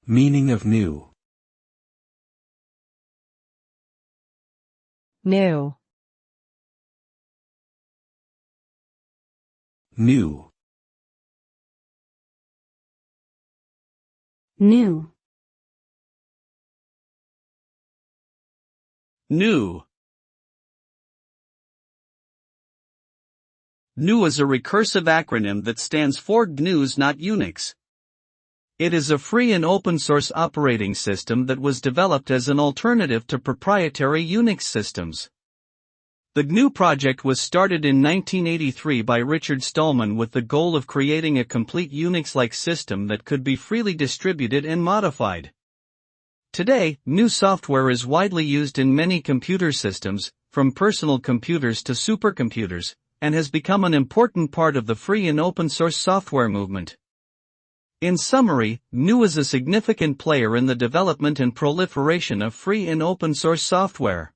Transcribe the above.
Meaning of new. New. New. New. New. GNU is a recursive acronym that stands for GNU's not Unix. It is a free and open-source operating system that was developed as an alternative to proprietary Unix systems. The GNU project was started in 1983 by Richard Stallman with the goal of creating a complete Unix-like system that could be freely distributed and modified. Today, GNU software is widely used in many computer systems, from personal computers to supercomputers, and has become an important part of the free and open-source software movement. In summary, GNU is a significant player in the development and proliferation of free and open-source software.